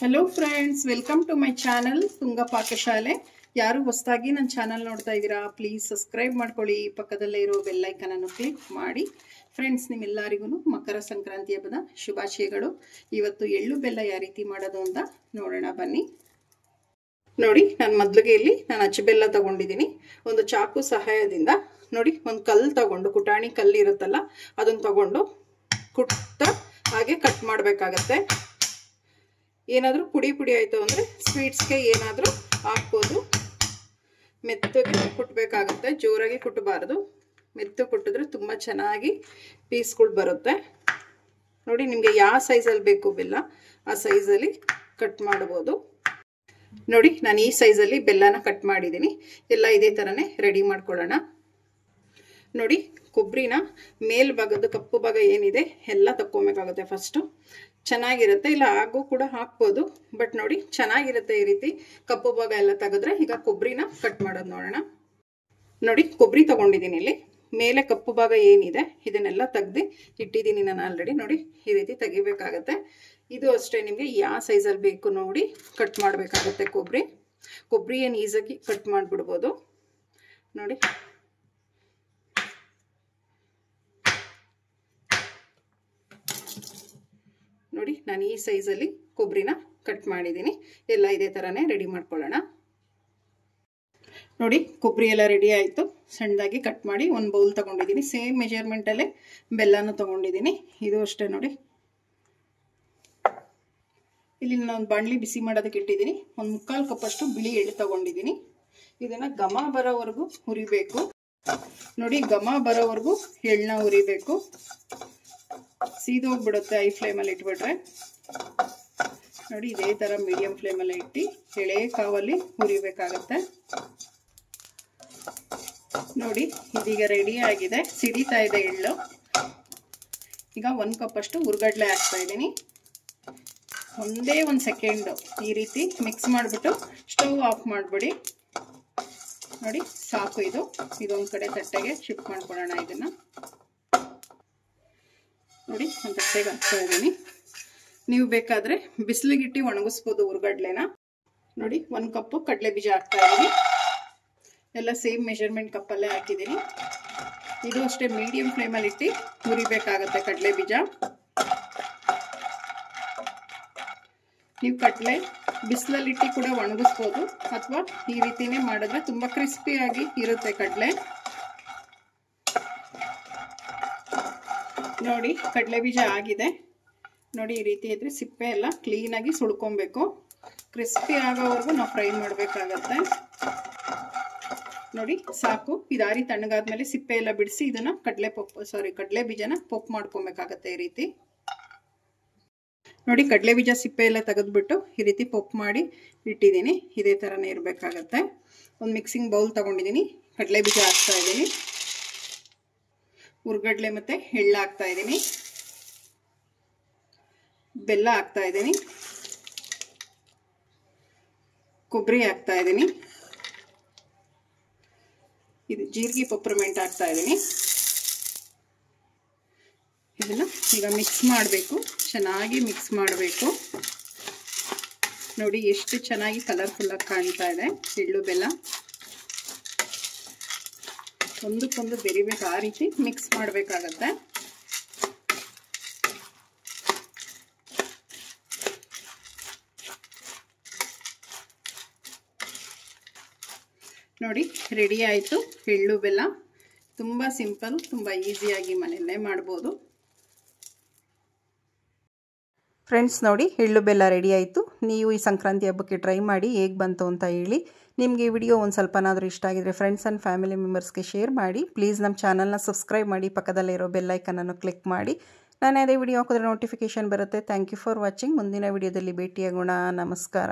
Hello friends, welcome to my channel Tunga Pakashale. ಯಾರು ಹೊಸದಾಗಿ ನನ್ನ ಚಾನಲ್ ನೋಡ್ತಾ ಇದ್ದೀರಾ, ಪ್ಲೀಸ್ ಸಬ್ಸ್ಕ್ರೈಬ್ ಮಾಡ್ಕೊಳ್ಳಿ. ಪಕ್ಕದಲ್ಲೇ ಇರೋ ಬೆಲ್ ಐಕನ್ ಅನ್ನು ಕ್ಲಿಕ್ ಮಾಡಿ. ಫ್ರೆಂಡ್ಸ್, ನಿಮ್ಮೆಲ್ಲರಿಗೂ ಮಕರ ಸಂಕ್ರಾಂತಿ ಹಬ್ಬದ ಶುಭಾಶಯಗಳು. ಇವತ್ತು ಎಳ್ಳು ಬೆಲ್ಲ ಯಾವ ರೀತಿ ಮಾಡೋದು ಅಂತ ನೋಡೋಣ ಬನ್ನಿ. ನೋಡಿ, ನಾನು ಮೊದಲಿಗೆ ಇಲ್ಲಿ ಅಚ್ಚ ಬೆಲ್ಲ ತಗೊಂಡಿದ್ದೀನಿ. ಒಂದು ಚಾಕು ಸಹಾಯದಿಂದ ನೋಡಿ, ಒಂದು ಕಲ್ಲು ತಗೊಂಡು, ಕುಟಾಣಿ ಕಲ್ಲು ಇರುತ್ತಲ್ಲ ಅದನ್ನು ತಗೊಂಡು ಕುಟ್ಟ ಹಾಗೆ ಕಟ್ ಮಾಡಬೇಕಾಗತ್ತೆ. ಏನಾದರೂ ಪುಡಿ ಆಯಿತು ಅಂದರೆ ಸ್ವೀಟ್ಸ್ಗೆ ಏನಾದರೂ ಹಾಕ್ಬೋದು. ಮೆತ್ತಗೆ ಕುಟ್ಟಬೇಕಾಗುತ್ತೆ, ಜೋರಾಗಿ ಕುಟ್ಟಬಾರ್ದು. ಮೆತ್ತು ಕುಟ್ಟಿದ್ರೆ ತುಂಬ ಚೆನ್ನಾಗಿ ಪೀಸ್ಗಳು ಬರುತ್ತೆ. ನೋಡಿ, ನಿಮಗೆ ಯಾವ ಸೈಜಲ್ಲಿ ಬೇಕು ಬೆಲ್ಲ ಆ ಸೈಜಲ್ಲಿ ಕಟ್ ಮಾಡ್ಬೋದು. ನೋಡಿ, ನಾನು ಈ ಸೈಜಲ್ಲಿ ಬೆಲ್ಲನ ಕಟ್ ಮಾಡಿದ್ದೀನಿ. ಎಲ್ಲ ಇದೇ ಥರನೇ ರೆಡಿ ಮಾಡ್ಕೊಳ್ಳೋಣ. ನೋಡಿ, ಕೊಬ್ಬರಿನ ಮೇಲ್ಭಾಗದ ಕಪ್ಪು ಭಾಗ ಏನಿದೆ ಎಲ್ಲ ತಕ್ಕೊಬೇಕಾಗುತ್ತೆ. ಫಸ್ಟು ಚೆನ್ನಾಗಿರುತ್ತೆ, ಇಲ್ಲ ಹಾಗೂ ಕೂಡ ಹಾಕ್ಬೋದು, ಬಟ್ ನೋಡಿ ಚೆನ್ನಾಗಿರುತ್ತೆ ಈ ರೀತಿ ಕಪ್ಪು ಭಾಗ ಎಲ್ಲ ತೆಗೆದ್ರೆ. ಈಗ ಕೊಬ್ಬರಿನ ಕಟ್ ಮಾಡೋದು ನೋಡೋಣ. ನೋಡಿ, ಕೊಬ್ಬರಿ ತಗೊಂಡಿದ್ದೀನಿ. ಇಲ್ಲಿ ಮೇಲೆ ಕಪ್ಪು ಭಾಗ ಏನಿದೆ ಇದನ್ನೆಲ್ಲ ತೆಗ್ದು ಇಟ್ಟಿದ್ದೀನಿ ನಾನು ಆಲ್ರೆಡಿ. ನೋಡಿ, ಈ ರೀತಿ ತೆಗಿಬೇಕಾಗತ್ತೆ. ಇದು ಅಷ್ಟೇ, ನಿಮಗೆ ಯಾವ ಸೈಜಲ್ಲಿ ಬೇಕು ನೋಡಿ ಕಟ್ ಮಾಡಬೇಕಾಗತ್ತೆ. ಕೊಬ್ಬರಿ ಏನು ಈಸಾಗಿ ಕಟ್ ಮಾಡಿಬಿಡ್ಬೋದು. ನೋಡಿ, ನೋಡಿ ನಾನು ಈ ಸೈಜಲ್ಲಿ ಕೊಬ್ಬರಿನ ಕಟ್ ಮಾಡಿದ್ದೀನಿ. ಎಲ್ಲ ಇದೇ ಥರನೇ ರೆಡಿ ಮಾಡ್ಕೊಳ್ಳೋಣ. ನೋಡಿ, ಕೊಬ್ಬರಿ ಎಲ್ಲ ರೆಡಿ ಆಯಿತು. ಸಣ್ಣದಾಗಿ ಕಟ್ ಮಾಡಿ ಒಂದು ಬೌಲ್ ತೊಗೊಂಡಿದ್ದೀನಿ. ಸೇಮ್ ಮೆಜರ್ಮೆಂಟಲ್ಲೇ ಬೆಲ್ಲನೂ ತೊಗೊಂಡಿದ್ದೀನಿ. ಇದು ಅಷ್ಟೇ. ನೋಡಿ, ಇಲ್ಲಿ ನಾನು ಬಾಣಲಿ ಬಿಸಿ ಮಾಡೋದಕ್ಕೆ ಇಟ್ಟಿದ್ದೀನಿ. ಒಂದು 3/4 ಕಪ್ಪಷ್ಟು ಬಿಳಿ ಎಳ್ಳು ತೊಗೊಂಡಿದ್ದೀನಿ. ಇದನ್ನು ಘಮ ಬರೋವರೆಗೂ ಹುರಿಬೇಕು. ನೋಡಿ, ಘಮ ಬರೋವರೆಗೂ ಎಳ್ಳನ್ನ ಹುರಿಬೇಕು. ಸೀದೋಗ್ಬಿಡುತ್ತೆ ಐ ಫ್ಲೇಮಲ್ಲಿ ಇಟ್ಬಿಟ್ರೆ. ನೋಡಿ, ಇದೇ ಥರ ಮೀಡಿಯಂ ಫ್ಲೇಮಲ್ಲಿ ಇಟ್ಟು ಎಳೆ ಕಾವಲ್ಲಿ ಹುರಿಬೇಕಾಗತ್ತೆ. ನೋಡಿ, ಇದೀಗ ರೆಡಿ ಆಗಿದೆ, ಸಿಡಿತಾ ಇದೆ ಎಳ್ಳು. ಈಗ 1 ಕಪ್ಪಷ್ಟು ಹುರ್ಗಡ್ಲೆ ಹಾಕ್ತಾ ಇದ್ದೀನಿ. ಒಂದೇ 1 ಸೆಕೆಂಡು ಈ ರೀತಿ ಮಿಕ್ಸ್ ಮಾಡಿಬಿಟ್ಟು ಸ್ಟವ್ ಆಫ್ ಮಾಡಿಬಿಡಿ. ನೋಡಿ, ಸಾಕು. ಇದೊಂದು ಕಡೆ ತಟ್ಟೆಗೆ ಶಿಫ್ಟ್ ಮಾಡ್ಕೊಳ್ಳೋಣ. ಇದನ್ನು ನೋಡಿ, ಒಂದು ತಟ್ಟೆಗೆ ಹಾಕ್ತಾ ಇದ್ದೀನಿ. ನೀವು ಬೇಕಾದರೆ ಬಿಸಿಲಿಗಿಟ್ಟು ಒಣಗಿಸ್ಬೋದು ಹುರ್ಗಡ್ಲೆನ. ನೋಡಿ, 1 ಕಪ್ಪು ಕಡಲೆ ಬೀಜ ಹಾಕ್ತಾ ಇದ್ದೀನಿ. ಎಲ್ಲ ಸೇಮ್ ಮೆಜರ್ಮೆಂಟ್ ಕಪ್ಪಲ್ಲೇ ಹಾಕಿದ್ದೀನಿ. ಇದು ಅಷ್ಟೇ ಮೀಡಿಯಂ ಫ್ಲೇಮಲ್ಲಿ ಇಟ್ಟು ಹುರಿಬೇಕಾಗತ್ತೆ ಕಡಲೆ ಬೀಜ. ನೀವು ಕಡಲೆ ಬಿಸಿಲಲ್ಲಿಟ್ಟು ಕೂಡ ಒಣಗಿಸ್ಬೋದು, ಅಥವಾ ಈ ರೀತಿನೇ ಮಾಡಿದ್ರೆ ತುಂಬ ಕ್ರಿಸ್ಪಿಯಾಗಿ ಇರುತ್ತೆ ಕಡಲೆ. ನೋಡಿ, ಕಡಲೆ ಬೀಜ ಆಗಿದೆ. ನೋಡಿ, ಈ ರೀತಿ ಇದ್ರೆ ಸಿಪ್ಪೆ ಎಲ್ಲ ಕ್ಲೀನಾಗಿ ಸುಳ್ಕೊಬೇಕು. ಕ್ರಿಸ್ಪಿ ಆಗೋವರೆಗೂ ನಾವು ಫ್ರೈ ಮಾಡಬೇಕಾಗತ್ತೆ. ನೋಡಿ, ಸಾಕು. ಇದಾರಿ ತಣ್ಣಗಾದ್ಮೇಲೆ ಸಿಪ್ಪೆ ಎಲ್ಲ ಬಿಡಿಸಿ ಇದನ್ನು ಕಡಲೆ ಬೀಜನ ಪೊಪ್ ಮಾಡ್ಕೊಬೇಕಾಗತ್ತೆ ಈ ರೀತಿ. ನೋಡಿ, ಕಡಲೆ ಬೀಜ ಸಿಪ್ಪೆ ಎಲ್ಲ ತೆಗೆದ್ಬಿಟ್ಟು ಈ ರೀತಿ ಪೊಪ್ ಮಾಡಿ ಇಟ್ಟಿದ್ದೀನಿ. ಇದೇ ಥರನೇ ಇರಬೇಕಾಗತ್ತೆ. ಒಂದು ಮಿಕ್ಸಿಂಗ್ ಬೌಲ್ ತೊಗೊಂಡಿದ್ದೀನಿ. ಕಡಲೆ ಬೀಜ ಹಾಕ್ತಾ ಇದ್ದೀನಿ, ಹುರ್ಗಡ್ಲೆ ಮತ್ತು ಎಳ್ಳು ಹಾಕ್ತಾ ಇದ್ದೀನಿ, ಬೆಲ್ಲ ಹಾಕ್ತಾ ಇದ್ದೀನಿ, ಕೊಬ್ಬರಿ ಹಾಕ್ತಾ ಇದ್ದೀನಿ, ಇದು ಜೀರಿಗೆ ಪೆಪ್ಪರ್ಮೆಂಟ್ ಹಾಕ್ತಾ ಇದ್ದೀನಿ. ಇದನ್ನು ಈಗ ಮಿಕ್ಸ್ ಮಾಡಬೇಕು, ಚೆನ್ನಾಗಿ ಮಿಕ್ಸ್ ಮಾಡಬೇಕು. ನೋಡಿ, ಎಷ್ಟು ಚೆನ್ನಾಗಿ ಕಲರ್ಫುಲ್ಲಾಗಿ ಕಾಣ್ತಾ ಇದೆ ಎಳ್ಳು ಬೆಲ್ಲ. ಒಂದಕ್ಕೊಂದು ಬೆರಿಬೇಕು, ಆ ರೀತಿ ಮಿಕ್ಸ್ ಮಾಡಬೇಕಾಗತ್ತೆ. ನೋಡಿ, ರೆಡಿ ಆಯಿತು ಎಳ್ಳು ಬೆಲ್ಲ. ತುಂಬ ಸಿಂಪಲ್, ತುಂಬ ಈಸಿಯಾಗಿ ಮನೆಯಲ್ಲೇ ಮಾಡ್ಬೋದು. ಫ್ರೆಂಡ್ಸ್, ನೋಡಿ, ಎಳ್ಳು ಬೆಲ್ಲ ರೆಡಿ ಆಯಿತು. ನೀವು ಈ ಸಂಕ್ರಾಂತಿ ಹಬ್ಬಕ್ಕೆ ಟ್ರೈ ಮಾಡಿ ಹೇಗೆ ಬಂತು ಅಂತ ಹೇಳಿ. ನಿಮಗೆ ಈ ವಿಡಿಯೋ ಒಂದು ಸ್ವಲ್ಪನಾದರೂ ಇಷ್ಟ ಆಗಿದ್ರೆ ಫ್ರೆಂಡ್ಸ್ ಆ್ಯಂಡ್ ಫ್ಯಾಮಿಲಿ ಮೆಂಬರ್ಸ್ಗೆ ಶೇರ್ ಮಾಡಿ. ಪ್ಲೀಸ್ ನಮ್ಮ ಚಾನಲ್ನ ಸಬ್ಸ್ಕ್ರೈಬ್ ಮಾಡಿ, ಪಕ್ಕದಲ್ಲೇ ಇರೋ ಬೆಲ್ ಐಕನನ್ನು ಕ್ಲಿಕ್ ಮಾಡಿ. ನಾನು ಅದೇ ವಿಡಿಯೋ ಹಾಕಿದ್ರೆ ನೋಟಿಫಿಕೇಷನ್ ಬರುತ್ತೆ. Thank you for watching. ಮುಂದಿನ ವಿಡಿಯೋದಲ್ಲಿ ಭೇಟಿಯಾಗೋಣ. ನಮಸ್ಕಾರ.